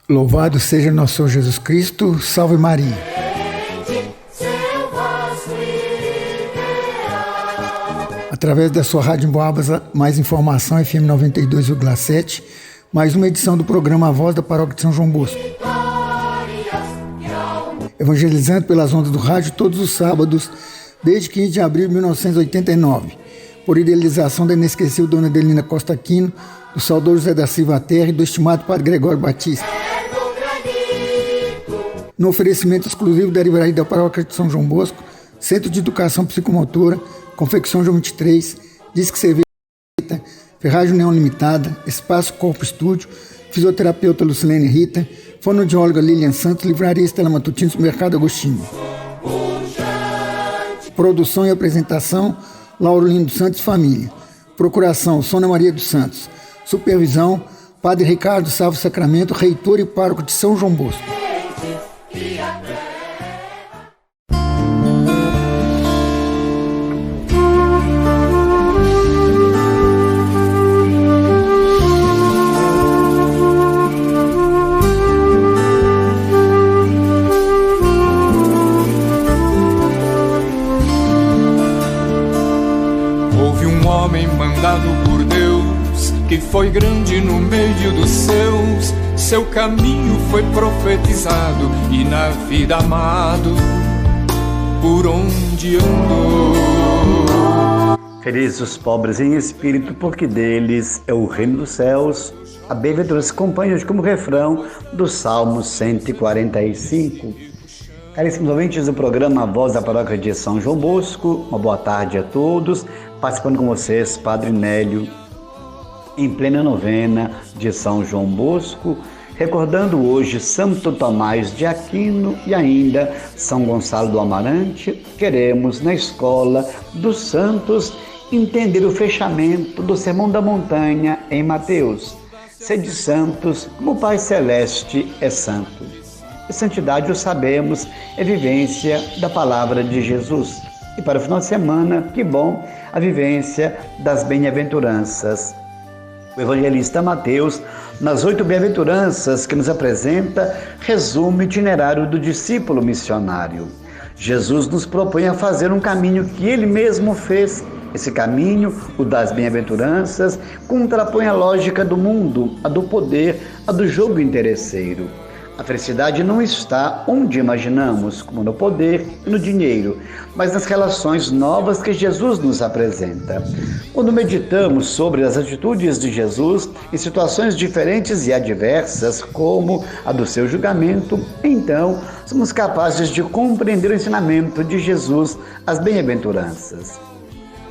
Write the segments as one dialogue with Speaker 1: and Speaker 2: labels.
Speaker 1: Louvado seja nosso Senhor Jesus Cristo, salve Maria. Através da sua Rádio Emboabas, mais informação, FM 92,7, mais uma edição do programa A Voz da Paróquia de São João Bosco. Evangelizando pelas ondas do rádio todos os sábados, desde 15 de abril de 1989, por idealização da inesquecível Dona Adelina Costa Aquino, do saudoso José da Silva Terra e do estimado Padre Gregório Batista. No oferecimento exclusivo da livraria da Paróquia de São João Bosco, Centro de Educação Psicomotora, Confecção João 23, Disque Cerveja, Ferragem União Limitada, Espaço Corpo Estúdio, Fisioterapeuta Lucilene Rita, Fonoaudióloga Lilian Santos, Livraria Estela Matutina, Supermercado Agostinho. Produção e apresentação, Lauro Lindo Santos Família. Procuração, Sônia Maria dos Santos. Supervisão, Padre Ricardo Salvo Sacramento, reitor e pároco de São João Bosco.
Speaker 2: Houve um homem mandado por Deus, que foi grande no meio dos seus. Seu caminho foi profetizado e na vida amado por onde andou.
Speaker 3: Felizes os pobres em espírito, porque deles é o reino dos céus. A bem-aventurança acompanha como refrão do Salmo 145. Caríssimos ouvintes do programa A Voz da Paróquia de São João Bosco, uma boa tarde a todos. Participando com vocês, Padre Nélio, em plena novena de São João Bosco, recordando hoje Santo Tomás de Aquino e ainda São Gonçalo do Amarante. Queremos, na Escola dos Santos, entender o fechamento do Sermão da Montanha em Mateus. Sede santos, como o Pai Celeste é santo. E santidade, o sabemos, é vivência da palavra de Jesus. E para o final de semana, que bom, a vivência das bem-aventuranças. O evangelista Mateus, nas 8 bem-aventuranças que nos apresenta, resume o itinerário do discípulo missionário. Jesus nos propõe a fazer um caminho que ele mesmo fez. Esse caminho, o das bem-aventuranças, contrapõe a lógica do mundo, a do poder, a do jogo interesseiro. A felicidade não está onde imaginamos, como no poder e no dinheiro, mas nas relações novas que Jesus nos apresenta. Quando meditamos sobre as atitudes de Jesus em situações diferentes e adversas, como a do seu julgamento, então somos capazes de compreender o ensinamento de Jesus, as bem-aventuranças.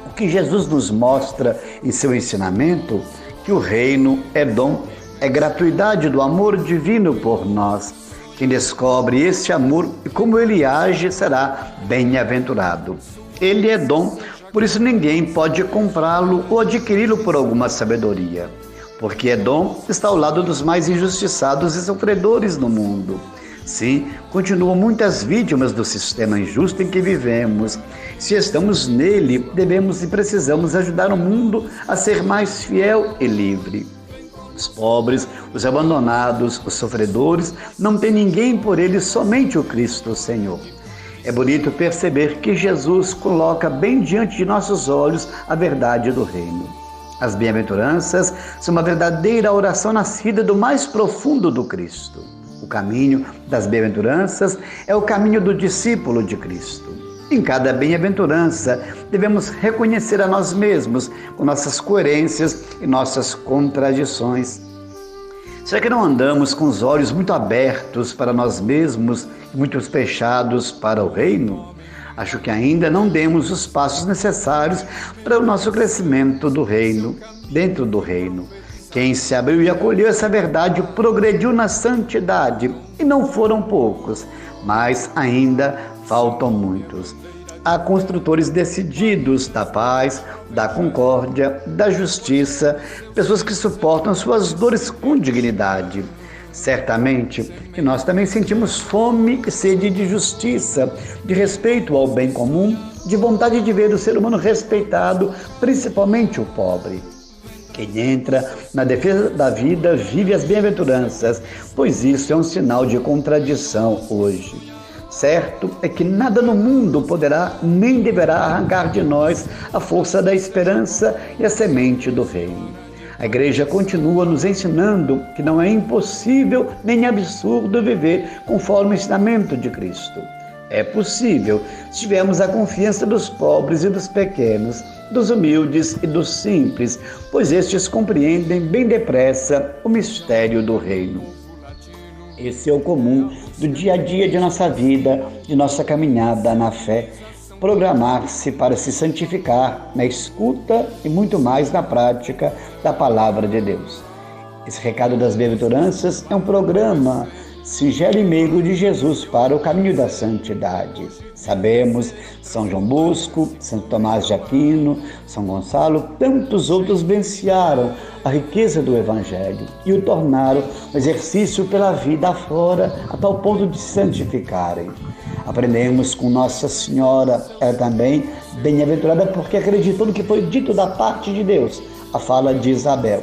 Speaker 3: O que Jesus nos mostra em seu ensinamento, que o reino é dom, é gratuidade do amor divino por nós. Quem descobre este amor e como ele age será bem-aventurado. Ele é dom, por isso ninguém pode comprá-lo ou adquiri-lo por alguma sabedoria. Porque é dom, está ao lado dos mais injustiçados e sofredores no mundo. Sim, continuam muitas vítimas do sistema injusto em que vivemos. Se estamos nele, devemos e precisamos ajudar o mundo a ser mais fiel e livre. Os pobres, os abandonados, os sofredores, não tem ninguém por eles, somente o Cristo Senhor. É bonito perceber que Jesus coloca bem diante de nossos olhos a verdade do reino. As bem-aventuranças são uma verdadeira oração nascida do mais profundo do Cristo. O caminho das bem-aventuranças é o caminho do discípulo de Cristo. Em cada bem-aventurança, devemos reconhecer a nós mesmos com nossas coerências e nossas contradições. Será que não andamos com os olhos muito abertos para nós mesmos e muito fechados para o reino? Acho que ainda não demos os passos necessários para o nosso crescimento do reino, dentro do reino. Quem se abriu e acolheu essa verdade progrediu na santidade, e não foram poucos, mas ainda faltam muitos. Há construtores decididos da paz, da concórdia, da justiça, pessoas que suportam suas dores com dignidade. Certamente que nós também sentimos fome e sede de justiça, de respeito ao bem comum, de vontade de ver o ser humano respeitado, principalmente o pobre. Quem entra na defesa da vida vive as bem-aventuranças, pois isso é um sinal de contradição hoje. Certo é que nada no mundo poderá nem deverá arrancar de nós a força da esperança e a semente do reino. A Igreja continua nos ensinando que não é impossível nem absurdo viver conforme o ensinamento de Cristo. É possível se tivermos a confiança dos pobres e dos pequenos, dos humildes e dos simples, pois estes compreendem bem depressa o mistério do reino. Esse é o comum do dia a dia de nossa vida, de nossa caminhada na fé, programar-se para se santificar na escuta e muito mais na prática da palavra de Deus. Esse recado das bem-aventuranças é um programa singelo e meigo de Jesus para o caminho da santidade. Sabemos, São João Bosco, Santo Tomás de Aquino, São Gonçalo, tantos outros venciaram a riqueza do Evangelho e o tornaram um exercício pela vida afora, a tal ponto de se santificarem. Aprendemos com Nossa Senhora, ela também bem-aventurada porque acreditou no que foi dito da parte de Deus, a fala de Isabel.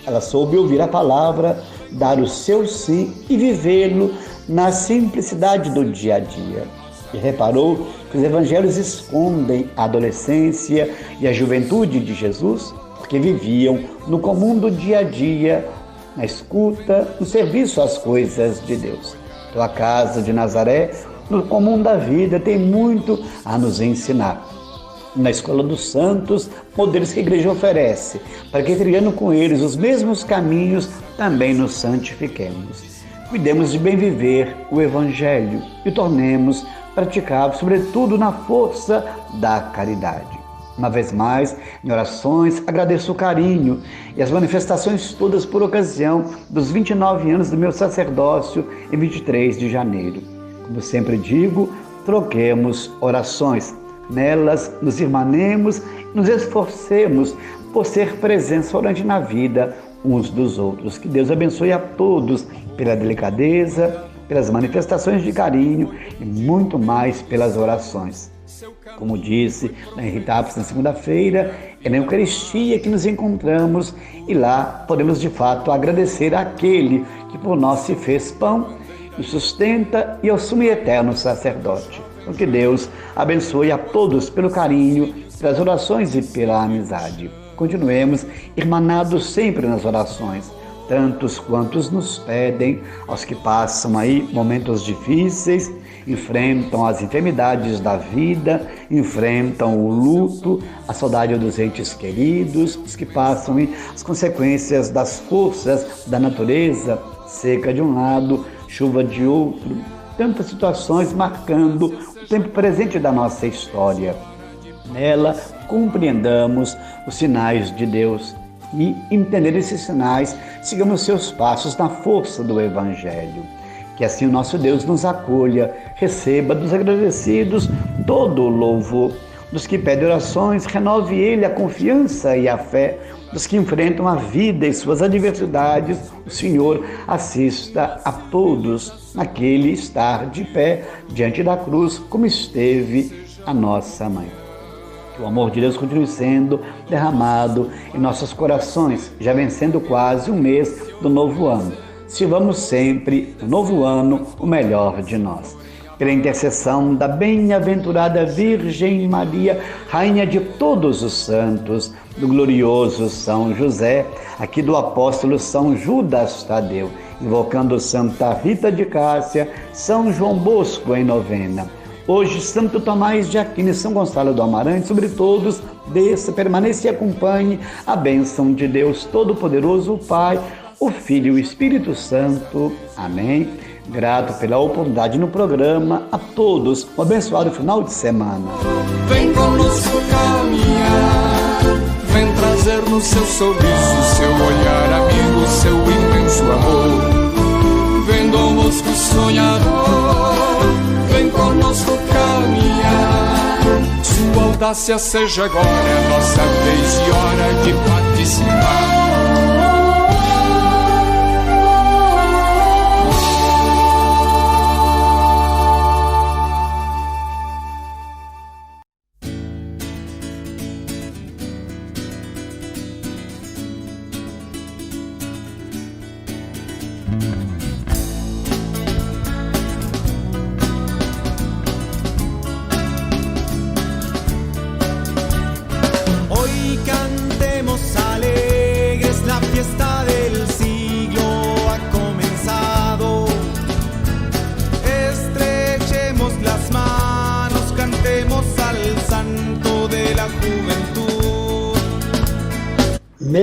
Speaker 3: Ela soube ouvir a palavra, dar o seu sim e vivê-lo na simplicidade do dia a dia. E reparou que os evangelhos escondem a adolescência e a juventude de Jesus, porque viviam no comum do dia a dia, na escuta, no serviço às coisas de Deus. Então a casa de Nazaré, no comum da vida, tem muito a nos ensinar. Na Escola dos Santos, modelos que a Igreja oferece, para que, criando com eles os mesmos caminhos, também nos santifiquemos. Cuidemos de bem viver o Evangelho e o tornemos praticável, sobretudo na força da caridade. Uma vez mais, em orações, agradeço o carinho e as manifestações todas por ocasião dos 29 anos do meu sacerdócio em 23 de janeiro. Como sempre digo, troquemos orações. Nelas nos irmanemos e nos esforcemos por ser presença orante na vida uns dos outros. Que Deus abençoe a todos pela delicadeza, pelas manifestações de carinho e muito mais pelas orações. Como disse na Henritápolis na segunda-feira, é na Eucaristia que nos encontramos e lá podemos de fato agradecer àquele que por nós se fez pão, nos sustenta e ao sumo e eterno sacerdote. Então, que Deus abençoe a todos pelo carinho, pelas orações e pela amizade. Continuemos irmanados sempre nas orações, tantos quantos nos pedem, aos que passam aí momentos difíceis, enfrentam as enfermidades da vida, enfrentam o luto, a saudade dos entes queridos, os que passam aí as consequências das forças da natureza, seca de um lado, chuva de outro, tantas situações marcando o tempo presente da nossa história. Nela, compreendamos os sinais de Deus e, entendendo esses sinais, sigamos seus passos na força do Evangelho. Que assim o nosso Deus nos acolha, receba dos agradecidos todo o louvor. Dos que pedem orações, renove Ele a confiança e a fé. Dos que enfrentam a vida e suas adversidades, o Senhor assista a todos naquele estar de pé diante da cruz, como esteve a nossa mãe. Que o amor de Deus continue sendo derramado em nossos corações, já vencendo quase um mês do novo ano. Sirvamos sempre, no novo ano, o melhor de nós. Pela intercessão da bem-aventurada Virgem Maria, Rainha de todos os santos, do glorioso São José, aqui do apóstolo São Judas Tadeu, invocando Santa Rita de Cássia, São João Bosco em novena. Hoje, Santo Tomás de Aquino e São Gonçalo do Amarante, sobre todos, desça, permaneça e acompanhe a bênção de Deus Todo-Poderoso, o Pai, o Filho e o Espírito Santo. Amém. Grato pela oportunidade no programa. A todos, um abençoado final de semana.
Speaker 2: Vem conosco caminhar, vem trazer no seu sorriso, seu olhar amigo, seu imenso amor. Vem conosco sonhador, vem conosco caminhar. Sua audácia seja agora a nossa vez e hora de participar.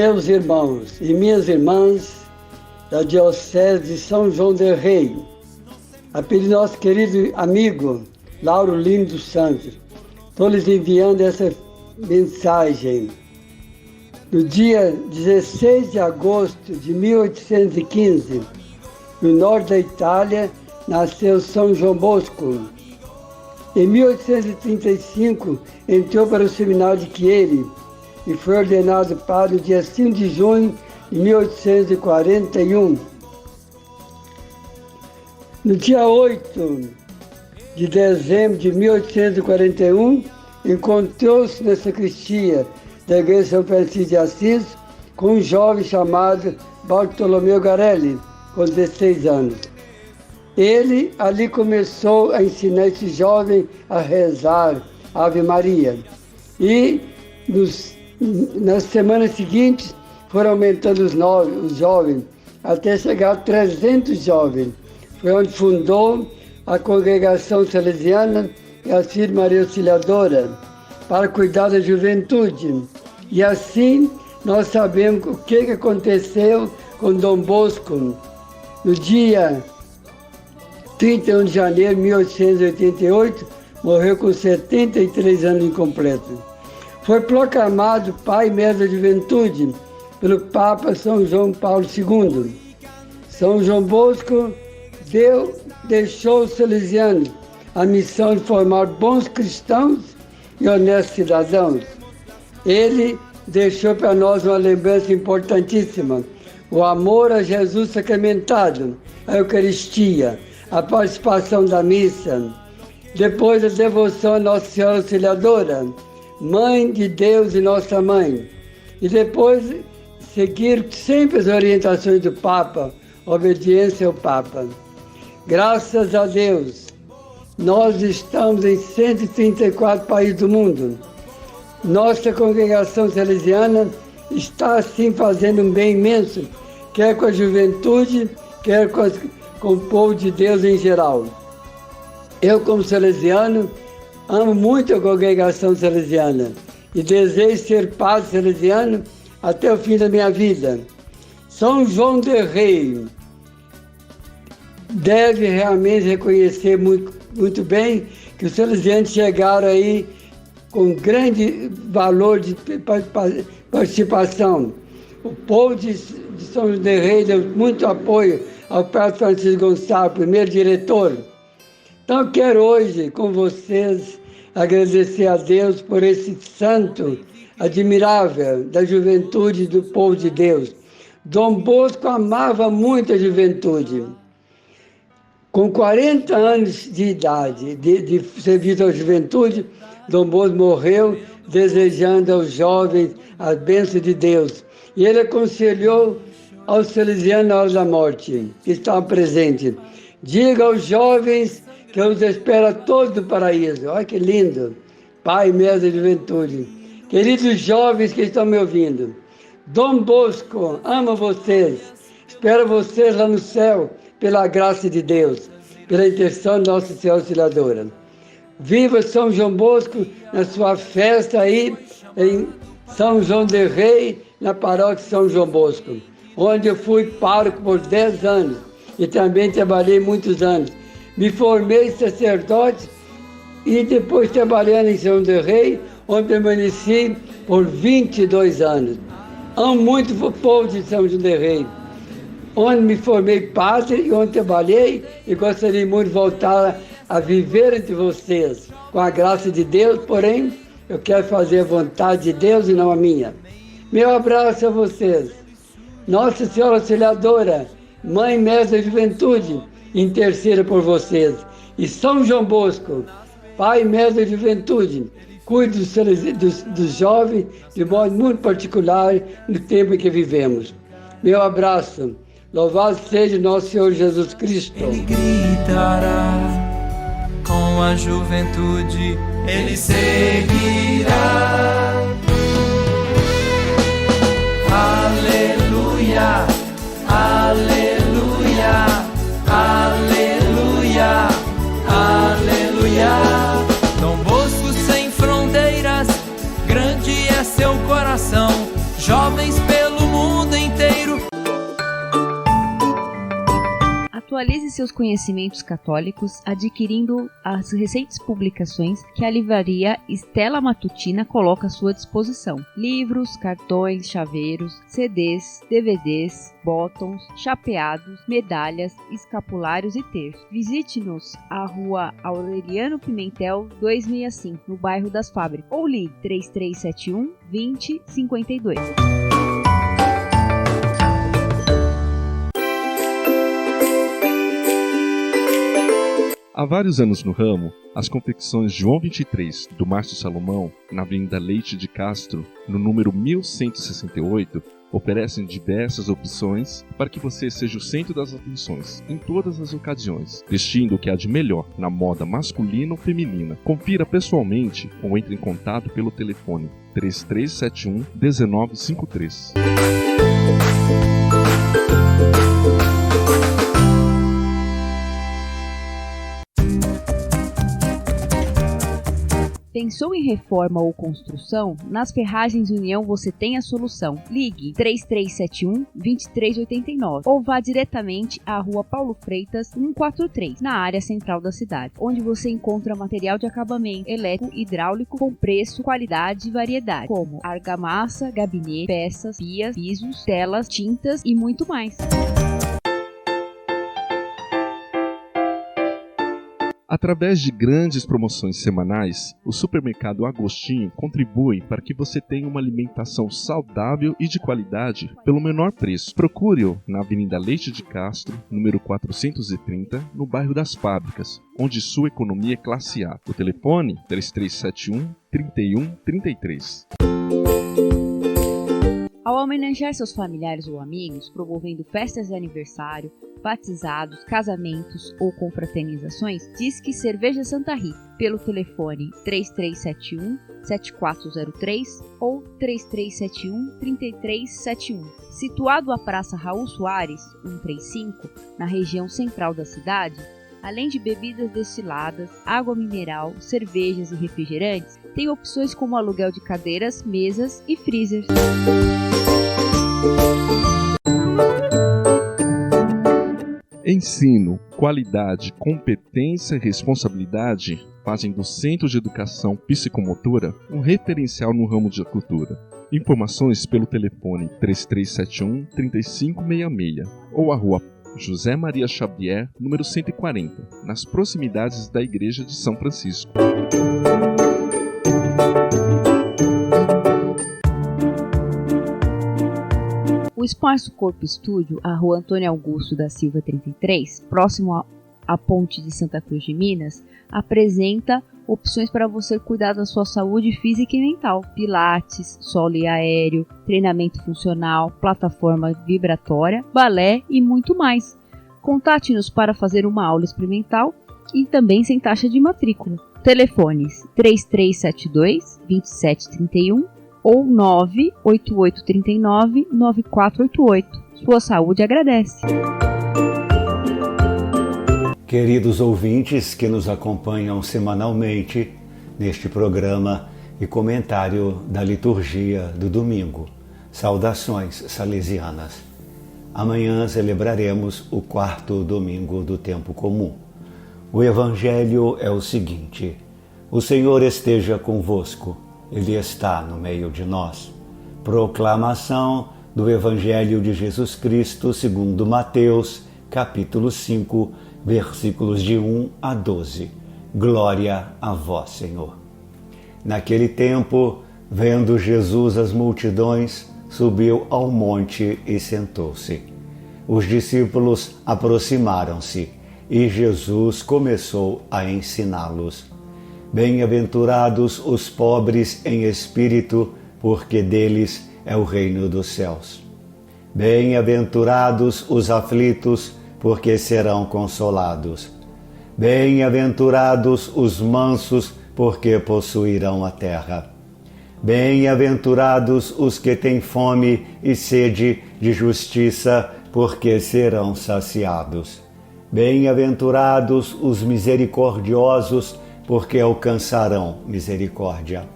Speaker 4: Meus irmãos e minhas irmãs da Diocese de São João del Rei, a pedido do nosso querido amigo Lauro Lino dos Santos, estou lhes enviando essa mensagem. No dia 16 de agosto de 1815, no norte da Itália, nasceu São João Bosco. Em 1835, entrou para o seminário de Chieri e foi ordenado padre no dia 5 de junho de 1841. No dia 8 de dezembro de 1841, encontrou-se na sacristia da igreja de São Francisco de Assis com um jovem chamado Bartolomeu Garelli, com 16 anos. Ele ali começou a ensinar esse jovem a rezar Ave Maria. E nas semanas seguintes foram aumentando os jovens, até chegar a 300 jovens. Foi onde fundou a Congregação Salesiana e a Filha Maria Auxiliadora, para cuidar da juventude. E assim nós sabemos o que aconteceu com Dom Bosco. No dia 31 de janeiro de 1888, morreu com 73 anos incompletos. Foi proclamado Pai e Mestre da Juventude pelo Papa São João Paulo II. São João Bosco deixou os salesianos a missão de formar bons cristãos e honestos cidadãos. Ele deixou para nós uma lembrança importantíssima: o amor a Jesus sacramentado, a Eucaristia, a participação da missa, depois a devoção a Nossa Senhora Auxiliadora, Mãe de Deus e Nossa Mãe, e depois seguir sempre as orientações do Papa, obediência ao Papa. Graças a Deus, nós estamos em 134 países do mundo. Nossa congregação salesiana está assim fazendo um bem imenso, quer com a juventude, quer com o povo de Deus em geral. Eu, como salesiano, amo muito a congregação salesiana e desejo ser padre salesiano até o fim da minha vida. São João del Rei deve realmente reconhecer muito bem que os salesianos chegaram aí com grande valor de participação. O povo de São João del Rei deu muito apoio ao Padre Francisco Gonçalves, primeiro diretor. Então quero hoje com vocês agradecer a Deus por esse santo admirável da juventude do povo de Deus. Dom Bosco amava muito a juventude. Com 40 anos de idade de serviço à juventude, Dom Bosco morreu desejando aos jovens as bênçãos de Deus. E ele aconselhou aos salesianos na hora da morte, que estavam presentes: diga aos jovens que eu os espero a todos no paraíso. Olha que lindo, Pai mesmo da juventude. Queridos jovens que estão me ouvindo, Dom Bosco ama vocês, espera vocês lá no céu, pela graça de Deus, pela intercessão de Nossa Senhora Auxiliadora. Viva São João Bosco na sua festa aí em São João del Rei, na paróquia São João Bosco, onde eu fui pároco por 10 anos e também trabalhei muitos anos. Me formei sacerdote e depois trabalhando em São João del Rei, onde permaneci por 22 anos. Amo muito o povo de São João del Rei, onde me formei padre e onde trabalhei, e gostaria muito de voltar a viver entre vocês, com a graça de Deus, porém, eu quero fazer a vontade de Deus e não a minha. Meu abraço a vocês. Nossa Senhora Auxiliadora, Mãe Mestra da Juventude, interceda por vocês. E São João Bosco, Pai Mestre da Juventude, cuide dos jovens de modo muito particular no tempo em que vivemos. Meu abraço. Louvado seja nosso Senhor Jesus Cristo.
Speaker 5: Ele gritará com a juventude, ele seguirá. Aleluia, aleluia, aleluia, aleluia. Dom Bosco sem fronteiras, grande é seu coração, jovens pelo
Speaker 6: Atualize seus conhecimentos católicos adquirindo as recentes publicações que a livraria Stella Matutina coloca à sua disposição. Livros, cartões, chaveiros, CDs, DVDs, botões, chapeados, medalhas, escapulários e terços. Visite-nos à Rua Aureliano Pimentel 265, no bairro das Fábricas, ou ligue 3371 2052.
Speaker 7: Há vários anos no ramo, as confecções João 23, do Márcio Salomão, na Avenida Leite de Castro, no número 1168, oferecem diversas opções para que você seja o centro das atenções em todas as ocasiões, vestindo o que há de melhor na moda masculina ou feminina. Confira pessoalmente ou entre em contato pelo telefone 3371 1953.
Speaker 6: Pensou em reforma ou construção? Nas Ferragens União você tem a solução. Ligue 3371-2389 ou vá diretamente à Rua Paulo Freitas 143, na área central da cidade, onde você encontra material de acabamento elétrico e hidráulico com preço, qualidade e variedade, como argamassa, gabinete, peças, pias, pisos, telas, tintas e muito mais.
Speaker 7: Através de grandes promoções semanais, o Supermercado Agostinho contribui para que você tenha uma alimentação saudável e de qualidade pelo menor preço. Procure-o na Avenida Leite de Castro, número 430, no bairro das Fábricas, onde sua economia é classe A. O telefone 3371-3133.
Speaker 6: Ao homenagear seus familiares ou amigos, promovendo festas de aniversário, batizados, casamentos ou confraternizações, Disque Cerveja Santa Rita, pelo telefone 3371-7403 ou 3371-3371. Situado à Praça Raul Soares, 135, na região central da cidade, além de bebidas destiladas, água mineral, cervejas e refrigerantes, tem opções como aluguel de cadeiras, mesas e freezers.
Speaker 7: Ensino, qualidade, competência e responsabilidade fazem do Centro de Educação Psicomotora um referencial no ramo de cultura. Informações pelo telefone 3371-3566 ou a Rua José Maria Xavier, número 140, nas proximidades da Igreja de São Francisco.
Speaker 6: O Espaço Corpo Estúdio, a Rua Antônio Augusto da Silva 33, próximo à Ponte de Santa Cruz de Minas, apresenta opções para você cuidar da sua saúde física e mental. Pilates, solo e aéreo, treinamento funcional, plataforma vibratória, balé e muito mais. Contate-nos para fazer uma aula experimental e também sem taxa de matrícula. Telefones 3372-2731 ou 98839-9488. Sua saúde agradece.
Speaker 8: Queridos ouvintes que nos acompanham semanalmente neste programa e comentário da liturgia do domingo, saudações salesianas. Amanhã celebraremos o 4º domingo do tempo comum. O Evangelho é o seguinte: o Senhor esteja convosco, Ele está no meio de nós. Proclamação do Evangelho de Jesus Cristo segundo Mateus, capítulo 5, versículos de 1 a 12. Glória a vós, Senhor. Naquele tempo, vendo Jesus as multidões, subiu ao monte e sentou-se. Os discípulos aproximaram-se e Jesus começou a ensiná-los. Bem-aventurados os pobres em espírito, porque deles é o reino dos céus. Bem-aventurados os aflitos, porque serão consolados. Bem-aventurados os mansos, porque possuirão a terra. Bem-aventurados os que têm fome e sede de justiça, porque serão saciados. Bem-aventurados os misericordiosos, porque alcançarão misericórdia.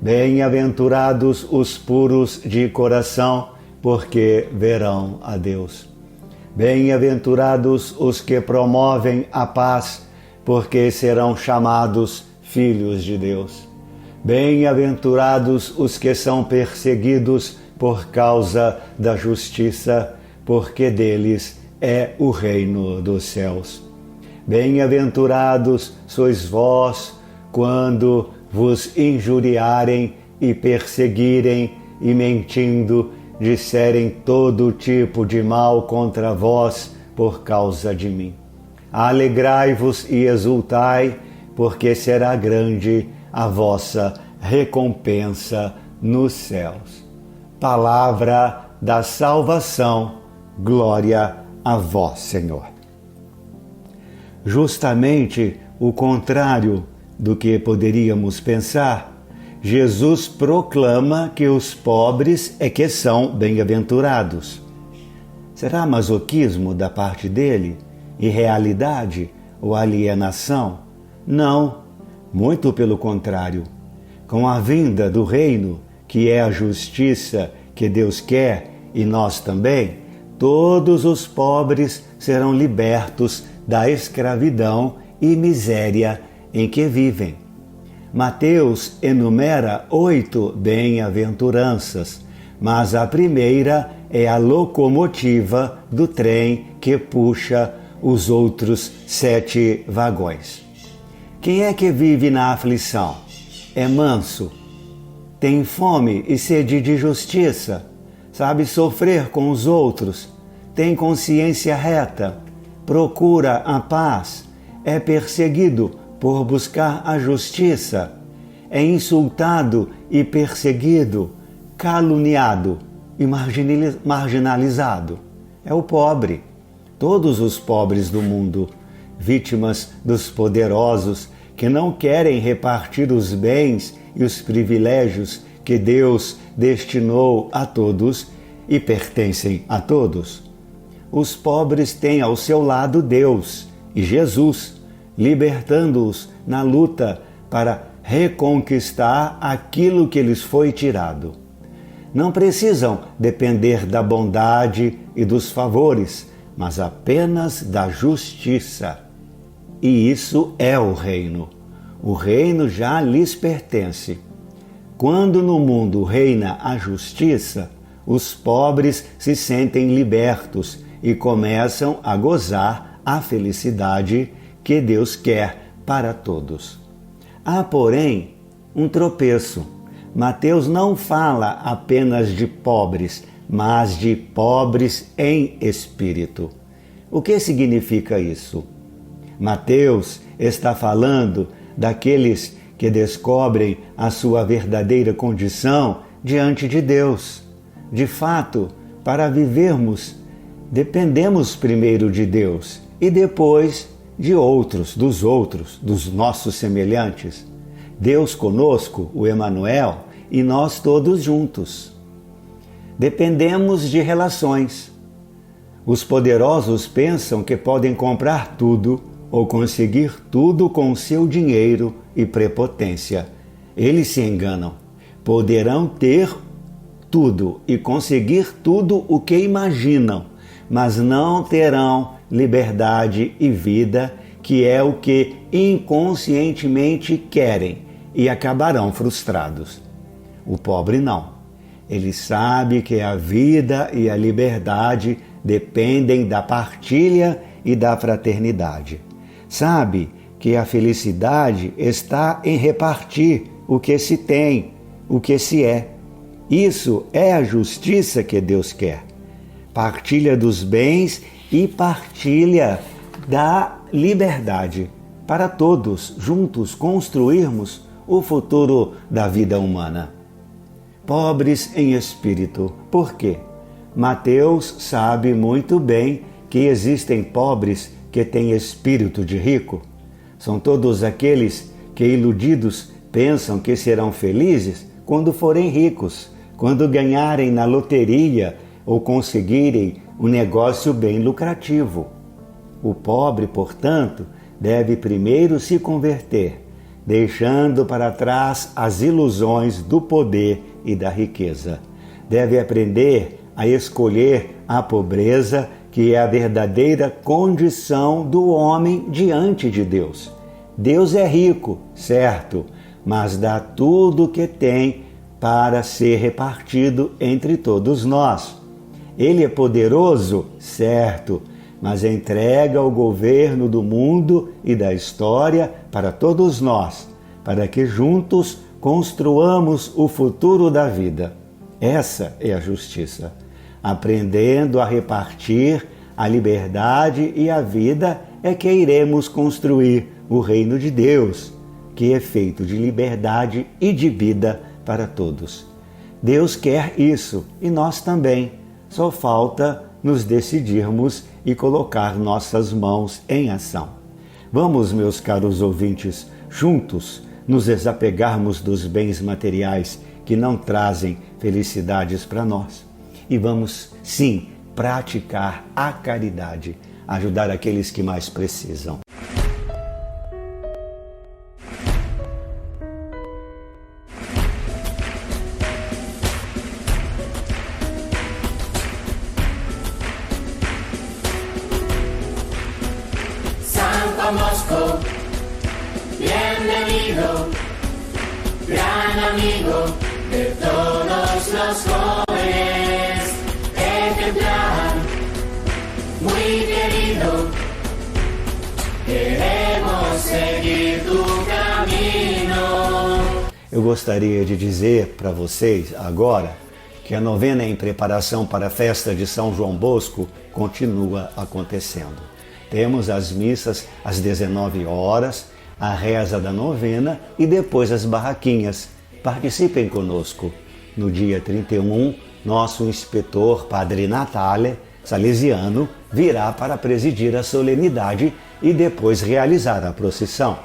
Speaker 8: Bem-aventurados os puros de coração, porque verão a Deus. Bem-aventurados os que promovem a paz, porque serão chamados filhos de Deus. Bem-aventurados os que são perseguidos por causa da justiça, porque deles é o reino dos céus. Bem-aventurados sois vós quando vos injuriarem e perseguirem e mentindo disserem todo tipo de mal contra vós por causa de mim. Alegrai-vos e exultai, porque será grande a vossa recompensa nos céus. Palavra da salvação, glória a vós, Senhor. Justamente o contrário do que poderíamos pensar, Jesus proclama que os pobres é que são bem-aventurados. Será masoquismo da parte dele? Irrealidade ou alienação? Não, muito pelo contrário. Com a vinda do reino, que é a justiça que Deus quer e nós também, todos os pobres serão libertos da escravidão e miséria em que vivem. Mateus enumera 8 bem-aventuranças, mas a primeira é a locomotiva do trem que puxa os outros 7 vagões. Quem é que vive na aflição? É manso, tem fome e sede de justiça, sabe sofrer com os outros, tem consciência reta, procura a paz, é perseguido por buscar a justiça, é insultado e perseguido, caluniado e marginalizado. É o pobre. Todos os pobres do mundo, vítimas dos poderosos que não querem repartir os bens e os privilégios que Deus destinou a todos e pertencem a todos. Os pobres têm ao seu lado Deus e Jesus, libertando-os na luta para reconquistar aquilo que lhes foi tirado. Não precisam depender da bondade e dos favores, mas apenas da justiça. E isso é o reino. O reino já lhes pertence. Quando no mundo reina a justiça, os pobres se sentem libertos e começam a gozar a felicidade que Deus quer para todos. Há, porém, um tropeço. Mateus não fala apenas de pobres, mas de pobres em espírito. O que significa isso? Mateus está falando daqueles que descobrem a sua verdadeira condição diante de Deus. De fato, para vivermos, dependemos primeiro de Deus e depois de outros, dos nossos semelhantes. Deus conosco, o Emanuel, e nós todos juntos. Dependemos de relações. Os poderosos pensam que podem comprar tudo ou conseguir tudo com seu dinheiro e prepotência. Eles se enganam. Poderão ter tudo e conseguir tudo o que imaginam, mas não terão liberdade e vida, que é o que inconscientemente querem, e acabarão frustrados. O pobre não. Ele sabe que a vida e a liberdade dependem da partilha e da fraternidade. Sabe que a felicidade está em repartir o que se tem, o que se é. Isso é a justiça que Deus quer. Partilha dos bens e partilha da liberdade, para todos juntos construirmos o futuro da vida humana. Pobres em espírito. Por quê? Mateus sabe muito bem que existem pobres que têm espírito de rico. São todos aqueles que, iludidos, pensam que serão felizes quando forem ricos, quando ganharem na loteria ou conseguirem um negócio bem lucrativo. O pobre, portanto, deve primeiro se converter, deixando para trás as ilusões do poder e da riqueza. Deve aprender a escolher a pobreza que é a verdadeira condição do homem diante de Deus. Deus é rico, certo, mas dá tudo o que tem para ser repartido entre todos nós. Ele é poderoso, certo, mas entrega o governo do mundo e da história para todos nós, para que juntos construamos o futuro da vida. Essa é a justiça. Aprendendo a repartir a liberdade e a vida é que iremos construir o reino de Deus, que é feito de liberdade e de vida para todos. Deus quer isso e nós também. Só falta nos decidirmos e colocar nossas mãos em ação. Vamos, meus caros ouvintes, juntos nos desapegarmos dos bens materiais que não trazem felicidades para nós. E vamos, sim, praticar a caridade, ajudar aqueles que mais precisam.
Speaker 9: Moscú, bienvenido, gran amigo de todos los jóvenes, ejemplar, muy querido, queremos seguir tu caminho.
Speaker 8: Eu gostaria de dizer para vocês agora que a novena em preparação para a festa de São João Bosco continua acontecendo. Temos as missas às 19 horas, a reza da novena e depois as barraquinhas. Participem conosco. No dia 31, nosso inspetor, Padre Natale, salesiano, virá para presidir a solenidade e depois realizar a procissão.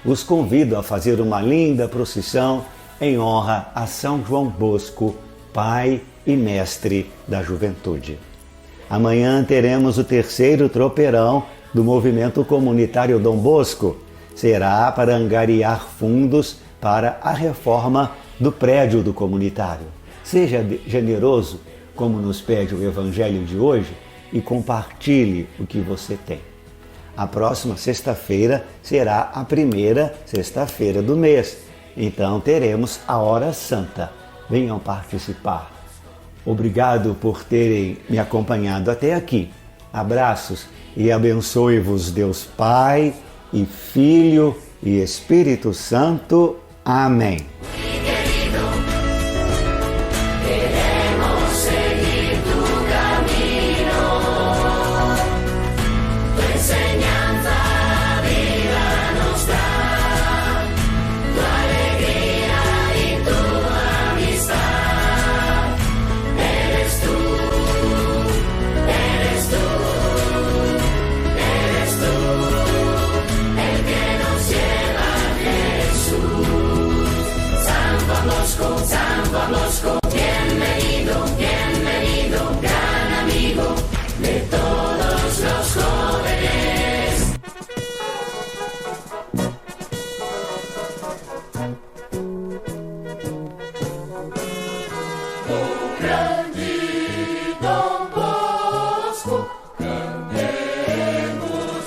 Speaker 8: Os convido a fazer uma linda procissão em honra a São João Bosco, pai e mestre da juventude. Amanhã teremos o terceiro tropeirão do movimento comunitário Dom Bosco. Será para angariar fundos para a reforma do prédio do comunitário. Seja generoso, como nos pede o Evangelho de hoje, e compartilhe o que você tem. A próxima sexta-feira será a primeira sexta-feira do mês, então teremos a Hora Santa. Venham participar. Obrigado por terem me acompanhado até aqui. Abraços e abençoe-vos Deus Pai e Filho e Espírito Santo. Amém.
Speaker 9: San Bosco, bienvenido, bienvenido, gran amigo de todos los jóvenes. Oh, grande Dom Bosco, cantemos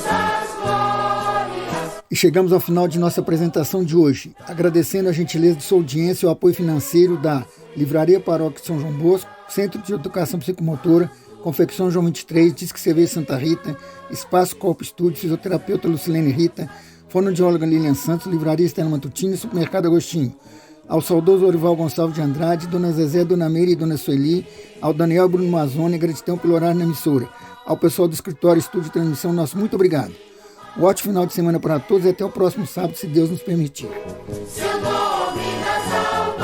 Speaker 9: as glórias.
Speaker 1: E chegamos ao final de nossa apresentação de hoje, agradecendo a gentileza de sua audiência e o apoio financeiro da Livraria Paróquia São João Bosco, Centro de Educação Psicomotora, Confecção João 23, Disque CV Santa Rita, Espaço Corpo Estúdio, Fisioterapeuta Lucilene Rita, Fonoaudióloga Lilian Santos, Livraria Estela Matutina e Supermercado Agostinho. Ao saudoso Orival Gonçalves de Andrade, Dona Zezé, Dona Meire e Dona Sueli, ao Daniel Bruno Mazzoni, gratidão pelo horário na emissora. Ao pessoal do escritório, estúdio e transmissão, nosso muito obrigado. Um ótimo final de semana para todos e até o próximo sábado, se Deus nos permitir.
Speaker 9: Seu nome nas almas.